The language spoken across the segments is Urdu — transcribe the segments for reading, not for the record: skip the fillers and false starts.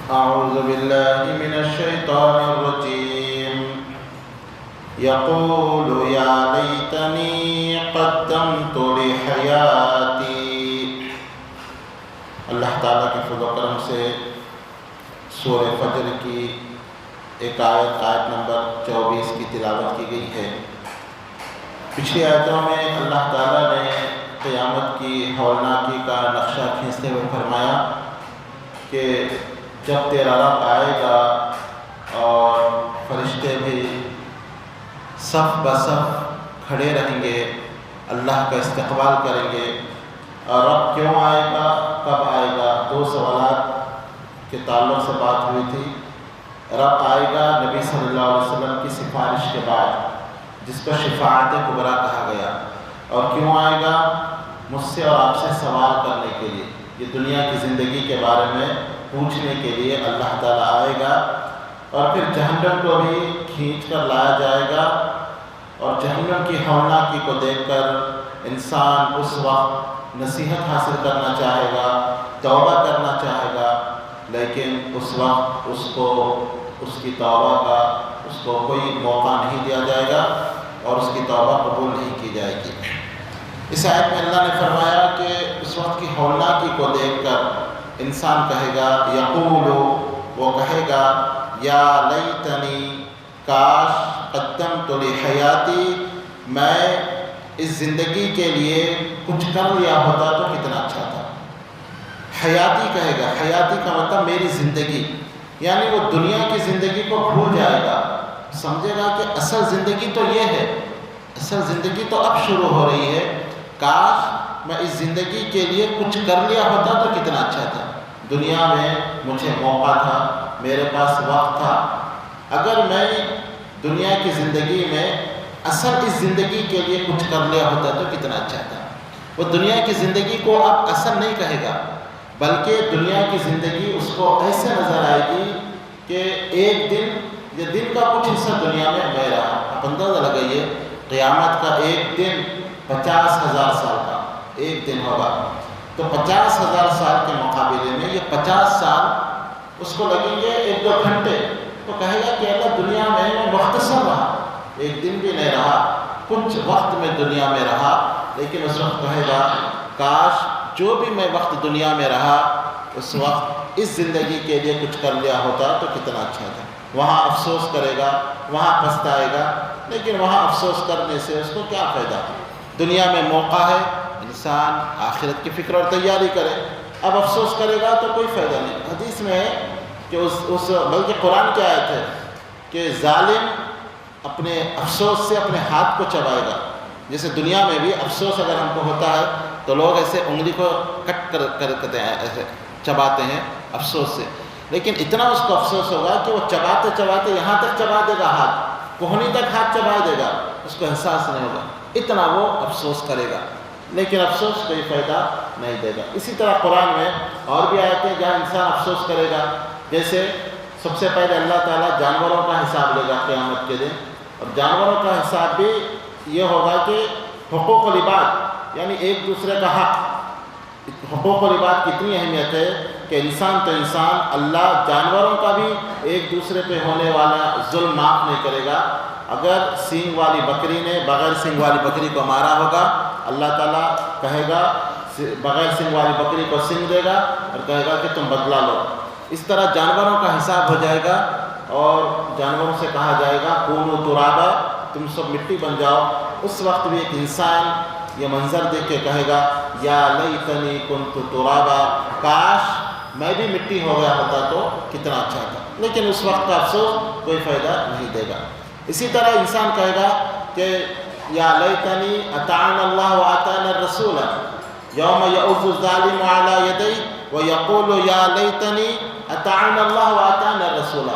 أعوذ بالله من الشيطان الرجيم يقول يا ليتني قدمت لحياتي۔ اللہ تعالیٰ کے فضل و کرم سے سورہ فجر کی ایک آیت نمبر 24 کی تلاوت کی گئی ہے۔ پچھلی آیتوں میں اللہ تعالیٰ نے قیامت کی ہولناکی کا نقشہ کھینچتے ہوئے فرمایا کہ جب تیرا رب آئے گا اور فرشتے بھی صف بصف کھڑے رہیں گے، اللہ کا استقبال کریں گے۔ اور رب کیوں آئے گا، کب آئے گا، دو سوالات کے تعلق سے بات ہوئی تھی۔ رب آئے گا نبی صلی اللہ علیہ وسلم کی سفارش کے بعد، جس کو شفاعت کبریٰ کہا گیا۔ اور کیوں آئے گا؟ مجھ سے اور آپ سے سوال کرنے کے لیے، یہ دنیا کی زندگی کے بارے میں پوچھنے کے لیے اللہ تعالیٰ آئے گا۔ اور پھر جہنم کو بھی کھینچ کر لایا جائے گا، اور جہنم کی ہولناکی کو دیکھ کر انسان اس وقت نصیحت حاصل کرنا چاہے گا، توبہ کرنا چاہے گا، لیکن اس وقت اس کی توبہ کا اس کو کوئی موقع نہیں دیا جائے گا اور اس کی توبہ قبول نہیں کی جائے گی۔ اس آیت میں اللہ نے فرمایا کہ اس وقت کی ہولناکی کو دیکھ کر انسان کہے گا، یقول، وہ کہے گا، یا لیتنی، کاش، قدمت لحیاتی، میں اس زندگی کے لیے کچھ کر لیا ہوتا تو کتنا اچھا تھا۔ حیاتی کہے گا، حیاتی کا مطلب میری زندگی، یعنی وہ دنیا کی زندگی کو بھول جائے گا، سمجھے گا کہ اصل زندگی تو یہ ہے، اصل زندگی تو اب شروع ہو رہی ہے۔ کاش میں اس زندگی کے لیے کچھ کر لیا ہوتا تو کتنا اچھا تھا۔ دنیا میں مجھے موقع تھا، میرے پاس وقت تھا، اگر میں دنیا کی زندگی میں اصل اس زندگی کے لیے کچھ کر لیا ہوتا تو کتنا اچھا تھا۔ وہ دنیا کی زندگی کو اب اصل نہیں کہے گا، بلکہ دنیا کی زندگی اس کو ایسے نظر آئے گی کہ ایک دن، یہ دن کا کچھ حصہ دنیا میں رہا۔ آپ اندازہ لگائیے، قیامت کا ایک دن 50,000 سال کا ایک دن ہوگا، تو 50,000 سال کے مقابلے میں یہ 50 سال اس کو لگیں گے 1-2 گھنٹے، تو کہے گا کہ اللہ دنیا میں مختصر رہا، ایک دن بھی نہیں رہا، کچھ وقت میں دنیا میں رہا، لیکن اس وقت کہے گا کاش جو بھی میں وقت دنیا میں رہا اس وقت اس زندگی کے لیے کچھ کر لیا ہوتا تو کتنا اچھا تھا۔ وہاں افسوس کرے گا، وہاں پچھتائے گا، لیکن وہاں افسوس کرنے سے اس کو کیا فائدہ؟ دنیا میں موقع ہے، انسان آخرت کی فکر اور تیاری کرے، اب افسوس کرے گا تو کوئی فائدہ نہیں۔ حدیث میں ہے کہ بلکہ قرآن کی آیت ہے کہ ظالم اپنے افسوس سے اپنے ہاتھ کو چبائے گا۔ جیسے دنیا میں بھی افسوس اگر ہم کو ہوتا ہے تو لوگ ایسے انگلی کو کٹ کرتے ہیں، ایسے چباتے ہیں افسوس سے، لیکن اتنا اس کو افسوس ہوگا کہ وہ چباتے چباتے یہاں تک چبا دے گا، ہاتھ کوہنی تک ہاتھ چبا دے گا، اس کو احساس نہیں ہوگا، اتنا وہ افسوس کرے گا، لیکن افسوس کوئی فائدہ نہیں دے گا۔ اسی طرح قرآن میں اور بھی آیتیں جہاں انسان افسوس کرے گا، جیسے سب سے پہلے اللہ تعالیٰ جانوروں کا حساب لے گا قیامت کے دن، اور جانوروں کا حساب بھی یہ ہوگا کہ حقوق العباد، یعنی ایک دوسرے کا حق۔ حقوق العباد کی اتنی اہمیت ہے کہ انسان تو انسان، اللہ جانوروں کا بھی ایک دوسرے پہ ہونے والا ظلم معاف نہیں کرے گا۔ اگر سینگ والی بکری نے بغیر سینگ والی بکری کو مارا ہوگا، اللہ تعالیٰ کہے گا بغیر سینگ والی بکری کو سینگ دے گا اور کہے گا کہ تم بدلہ لو۔ اس طرح جانوروں کا حساب ہو جائے گا، اور جانوروں سے کہا جائے گا کونوا ترابا، تم سب مٹی بن جاؤ۔ اس وقت بھی ایک انسان یہ منظر دیکھ کے کہے گا یا لیتنی کنت ترابا، کاش میں بھی مٹی ہو گیا ہوتا تو کتنا اچھا تھا، لیکن اس وقت کا افسوس کوئی فائدہ نہیں دے گا۔ اسی طرح انسان کہے گا کہ یا لیتنی اطعنا اللہ واطعنا الرسول، یوم یعض الظالم علی یدیہ ویقول یا لیتنی اطعنا اللہ واطعنا الرسول۔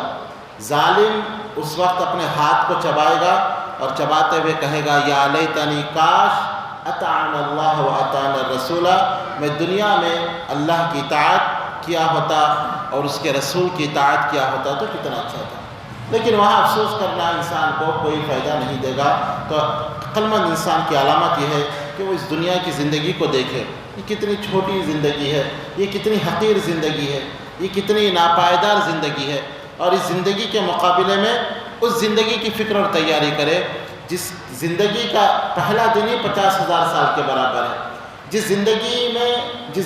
ظالم اس وقت اپنے ہاتھ کو چبائے گا اور چباتے ہوئے کہے گا یا لیتنی، کاش اطعنا اللہ واطعنا الرسول، میں دنیا میں اللہ کی اطاعت کیا ہوتا اور اس کے رسول کی اطاعت کیا ہوتا تو کتنا اچھا تھا، لیکن وہاں افسوس کرنا انسان کو کوئی فائدہ نہیں دے گا۔ تو عقل مند انسان کی علامت یہ ہے کہ وہ اس دنیا کی زندگی کو دیکھے، یہ کتنی چھوٹی زندگی ہے، یہ کتنی حقیر زندگی ہے، یہ کتنی ناپائیدار زندگی ہے، اور اس زندگی کے مقابلے میں اس زندگی کی فکر اور تیاری کرے جس زندگی کا پہلا دن ہی 50,000 سال کے برابر ہے، جس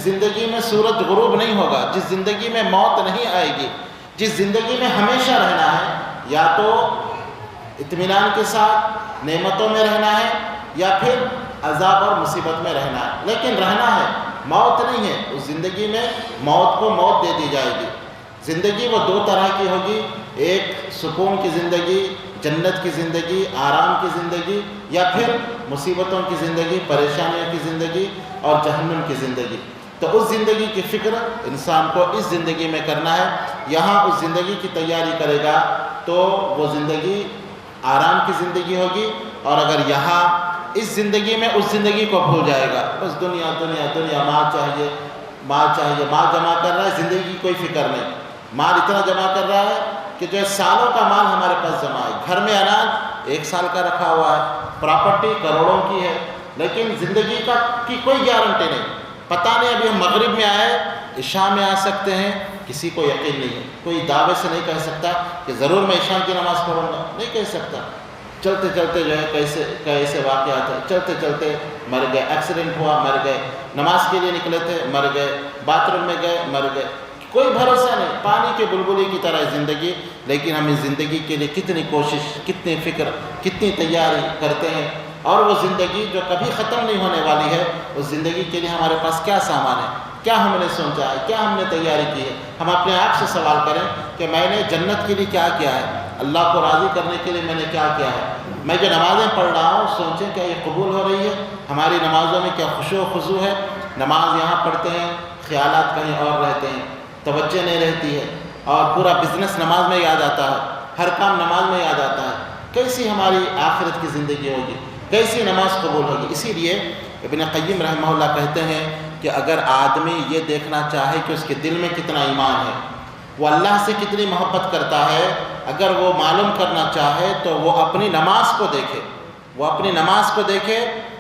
زندگی میں سورج غروب نہیں ہوگا، جس زندگی میں موت نہیں آئے گی، جس زندگی میں ہمیشہ رہنا ہے، یا تو اطمینان کے ساتھ نعمتوں میں رہنا ہے یا پھر عذاب اور مصیبت میں رہنا ہے، لیکن رہنا ہے، موت نہیں ہے۔ اس زندگی میں موت کو موت دے دی جائے گی۔ زندگی وہ دو طرح کی ہوگی، ایک سکون کی زندگی، جنت کی زندگی، آرام کی زندگی، یا پھر مصیبتوں کی زندگی، پریشانیوں کی زندگی اور جہنم کی زندگی۔ تو اس زندگی کی فکر انسان کو اس زندگی میں کرنا ہے۔ یہاں اس زندگی کی تیاری کرے گا تو وہ زندگی آرام کی زندگی ہوگی، اور اگر یہاں اس زندگی میں اس زندگی کو بھول جائے گا، بس دنیا دنیا دنیا، مال چاہیے، مال جمع کر رہا ہے، زندگی کی کوئی فکر نہیں، مال اتنا جمع کر رہا ہے کہ جو ہے سالوں کا مال ہمارے پاس جمع ہے، گھر میں اناج 1 سال کا رکھا ہوا ہے، پراپرٹی کروڑوں کی ہے، لیکن زندگی کی کوئی گارنٹی نہیں، پتہ نہیں ابھی ہم مغرب میں آئے، عشاء میں آ سکتے ہیں، کسی کو یقین نہیں ہے، کوئی دعوے سے نہیں کہہ سکتا کہ ضرور میں عشاء کی نماز پڑھوں گا، نہیں کہہ سکتا۔ چلتے چلتے جو ہے کیسے واقعات ہیں، چلتے چلتے مر گئے، ایکسیڈنٹ ہوا مر گئے، نماز کے لیے نکلے تھے مر گئے، باتھ روم میں گئے مر گئے، کوئی بھروسہ نہیں، پانی کے بلبلی کی طرح زندگی۔ لیکن ہم اس زندگی کے لیے کتنی کوشش، کتنی فکر، کتنی تیاری کرتے ہیں، اور وہ زندگی جو کبھی ختم نہیں ہونے والی ہے، اس زندگی کے لیے ہمارے پاس کیا سامان ہے، کیا ہم نے سوچا ہے، کیا ہم نے تیاری کی ہے۔ ہم اپنے آپ سے سوال کریں کہ میں نے جنت کے لیے کیا کیا ہے، اللہ کو راضی کرنے کے لیے میں نے کیا کیا ہے۔ میں جو نمازیں پڑھ رہا ہوں، سوچیں کیا یہ قبول ہو رہی ہے، ہماری نمازوں میں کیا خشوع و خضوع ہے۔ نماز یہاں پڑھتے ہیں، خیالات کہیں اور رہتے ہیں، توجہ نہیں رہتی ہے، اور پورا بزنس نماز میں یاد آتا ہے، ہر کام نماز میں یاد آتا ہے۔ کیسی ہماری آخرت کی زندگی ہوگی، کیسی نماز قبول ہوگی۔ اسی لیے ابن قیم رحمہ اللہ کہتے ہیں کہ اگر آدمی یہ دیکھنا چاہے کہ اس کے دل میں کتنا ایمان ہے، وہ اللہ سے کتنی محبت کرتا ہے، اگر وہ معلوم کرنا چاہے تو وہ اپنی نماز کو دیکھے، وہ اپنی نماز کو دیکھے،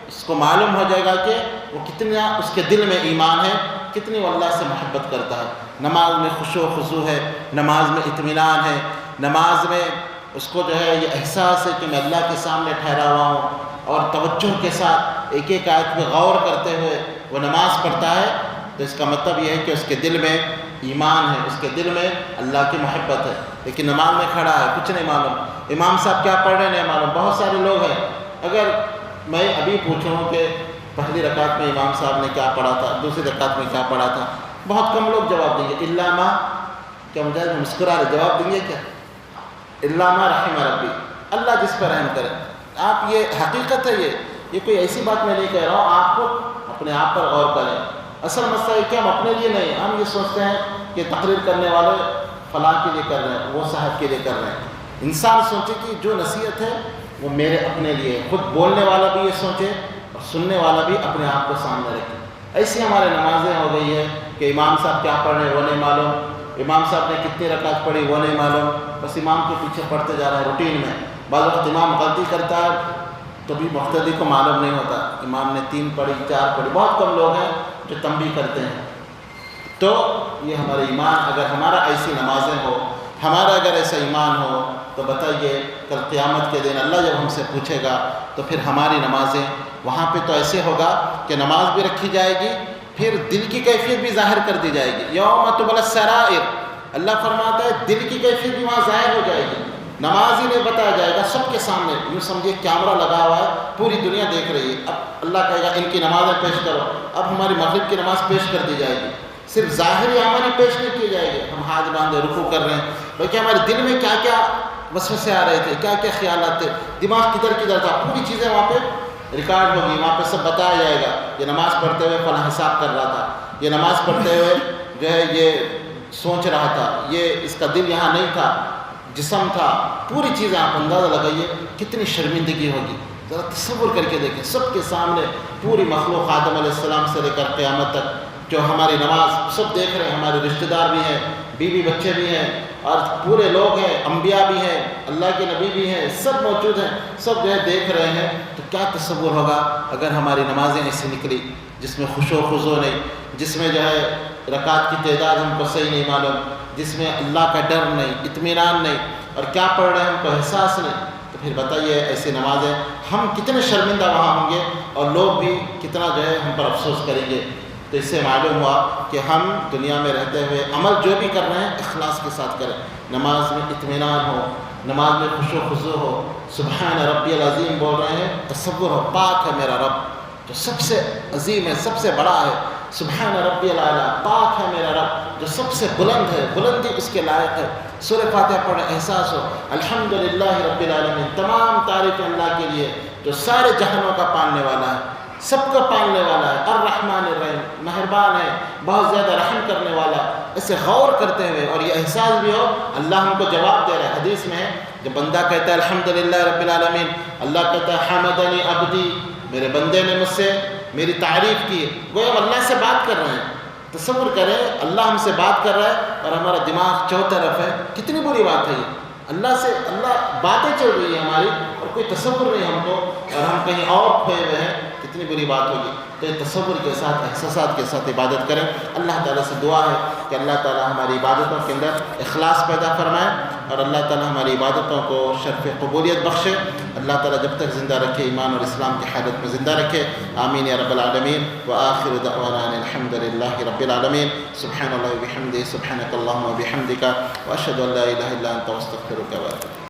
اس کو معلوم ہو جائے گا کہ وہ کتنا اس کے دل میں ایمان ہے، کتنی وہ اللہ سے محبت کرتا ہے۔ نماز میں خشوع و خضوع ہے، نماز میں اطمینان ہے، نماز میں اس کو جو ہے یہ احساس ہے کہ میں اللہ کے سامنے ٹھہرا ہوا ہوں، اور توجہ کے ساتھ ایک ایک آیت پہ غور کرتے ہوئے وہ نماز پڑھتا ہے، تو اس کا مطلب یہ ہے کہ اس کے دل میں ایمان ہے، اس کے دل میں اللہ کی محبت ہے۔ لیکن نماز میں کھڑا ہے، کچھ نہیں معلوم، امام صاحب کیا پڑھ رہے ہیں نہیں معلوم۔ بہت سارے لوگ ہیں، اگر میں ابھی پوچھوں کہ پہلی رکعت میں امام صاحب نے کیا پڑھا تھا، دوسری رکعت میں کیا پڑھا تھا، بہت کم لوگ جواب دیں گے۔ الا ما، کیا مجھے مسکرا رہے، جواب دیں گے کیا؟ الا ما رحم ربی، اللہ جس پر رحم کرے۔ آپ یہ حقیقت ہے، یہ کوئی ایسی بات میں نہیں کہہ رہا ہوں، آپ کو اپنے آپ پر غور کریں۔ اصل مسئلہ ہے کہ ہم اپنے لیے نہیں، ہم یہ سوچتے ہیں کہ تقریر کرنے والے فلاں کے لیے کر رہے ہیں، وہ صاحب کے لیے کر رہے ہیں۔ انسان سوچے کہ جو نصیحت ہے وہ میرے اپنے لیے، خود بولنے والا بھی یہ سوچے اور سننے والا بھی اپنے آپ کو سامنے رکھے۔ ایسی ہمارے نمازیں ہو گئی ہے کہ امام صاحب کیا پڑھ رہے ہیں وہ نہیں معلوم، امام صاحب نے کتنی رکعت پڑھی وہ نہیں معلوم، بس امام کے پیچھے پڑھتے جا رہا ہے روٹین میں۔ بعض وقت امام غلطی کرتا ہے تو بھی مقتدی کو معلوم نہیں ہوتا، امام نے 3 پڑھی 4 پڑھی، بہت کم لوگ ہیں جو تنبیہ کرتے ہیں۔ تو یہ ہمارا ایمان، اگر ہمارا ایسی نمازیں ہو، ہمارا اگر ایسا ایمان ہو، تو بتائیے کل قیامت کے دن اللہ جب ہم سے پوچھے گا تو پھر ہماری نمازیں وہاں پہ تو ایسے ہوگا کہ نماز بھی رکھی جائے گی، پھر دل کی کیفیت بھی ظاہر کر دی جائے گی۔ یوم تبلی السرائر، اللہ فرماتا ہے دل کی کیفیت بھی وہاں ظاہر ہو جائے گی، نماز ہی نہیں بتایا جائے گا، سب کے سامنے، یوں سمجھیے کیمرہ لگا ہوا ہے، پوری دنیا دیکھ رہی ہے۔ اب اللہ کہے گا ان کی نمازیں پیش کرو، اب ہماری مغرب کی نماز پیش کر دی جائے گی، صرف ظاہری عمل ہی پیش نہیں کیے جائے گے، ہم ہاتھ باندھے رکوع کر رہے ہیں، بلکہ ہمارے دل میں کیا کیا وسوسے آ رہے تھے، کیا کیا خیالات تھے، دماغ کدھر کدھر تھا، پوری چیزیں وہاں پہ ریکارڈ ہوگی، وہاں پہ سب بتایا جائے گا۔ یہ نماز پڑھتے ہوئے فلاں حساب کر رہا تھا، یہ نماز پڑھتے ہوئے جو ہے یہ سوچ رہا تھا، یہ اس کا دل یہاں نہیں تھا، جسم تھا، پوری چیزیں آپ اندازہ لگائیے کتنی شرمندگی ہوگی۔ ذرا تصور کر کے دیکھیں، سب کے سامنے پوری مخلوق آدم علیہ السلام سے لے کر قیامت تک جو ہماری نماز سب دیکھ رہے ہیں، ہمارے رشتہ دار بھی ہیں، بیوی بچے بھی ہیں، اور پورے لوگ ہیں، انبیاء بھی ہیں، اللہ کے نبی بھی ہیں، سب موجود ہیں، سب جو ہے دیکھ رہے ہیں، تو کیا تصور ہوگا اگر ہماری نمازیں ایسے نکلی جس میں خشوع و خضوع نہیں، جس میں جو ہے رکعت کی تعداد ہم کو صحیح نہیں معلوم، جس میں اللہ کا ڈر نہیں، اطمینان نہیں، اور کیا پڑھ رہے ہیں ہم کو احساس نہیں، تو پھر بتائیے ایسی نمازیں ہم کتنے شرمندہ وہاں ہوں گے، اور لوگ بھی کتنا جو ہے ہم پر افسوس کریں گے۔ تو اس سے معلوم ہوا کہ ہم دنیا میں رہتے ہوئے عمل جو بھی کر رہے ہیں اخلاص کے ساتھ کریں، نماز میں اطمینان ہو، نماز میں خشوع و خضوع ہو، سبحان ربی العظیم بول رہے ہیں، تصور ہو پاک ہے میرا رب جو سب سے عظیم ہے، سب سے بڑا ہے، سبحان ربی الاعلیٰ، پاک ہے میرا رب جو سب سے بلند ہے، بلندی اس کے لائق ہے۔ سورہ فاتحہ پڑھے احساس ہو الحمدللہ رب العالمین، تمام تعریف اللہ کے لیے جو سارے جہانوں کا پالنے والا ہے، سب کا پالنے والا ہے، الرحمن الرحیم، مہربان ہے، بہت زیادہ رحم کرنے والا ہے۔ اسے غور کرتے ہوئے اور یہ احساس بھی ہو اللہ ہم کو جواب دے رہا ہے۔ حدیث میں ہے جب بندہ کہتا ہے الحمدللہ رب العالمین، اللہ کہتا ہے حمدنی عبدی، میرے بندے نے مجھ سے میری تعریف کی، گویا ہم اللہ سے بات کر رہے ہیں۔ تصور کریں اللہ ہم سے بات کر رہا ہے اور ہمارا دماغ چوطرف ہے، کتنی بری بات ہے یہ۔ اللہ سے اللہ باتیں چل رہی ہیں ہماری اور کوئی تصور نہیں ہم کو، اور ہم کہیں اور کھوئے ہوئے ہیں، کتنی بری بات ہوگی۔ تو یہ تصور کے ساتھ، احساسات کے ساتھ عبادت کریں۔ اللہ تعالیٰ سے دعا ہے کہ اللہ تعالیٰ ہماری عبادتوں کے اندر اخلاص پیدا فرمائے، اور اللہ تعالیٰ ہماری عبادتوں کو شرف قبولیت بخشے۔ اللہ تعالیٰ جب تک زندہ رکھے ایمان اور اسلام کی حالت میں زندہ رکھے، آمین یا رب العالمین۔ وآخر دعوانا الحمد للہ رب العالمین۔ سبحان اللہ وبحمدہ، سبحانک اللہم وبحمدک، واشہد ان لا الہ الا انت، واستغفرک واتوب۔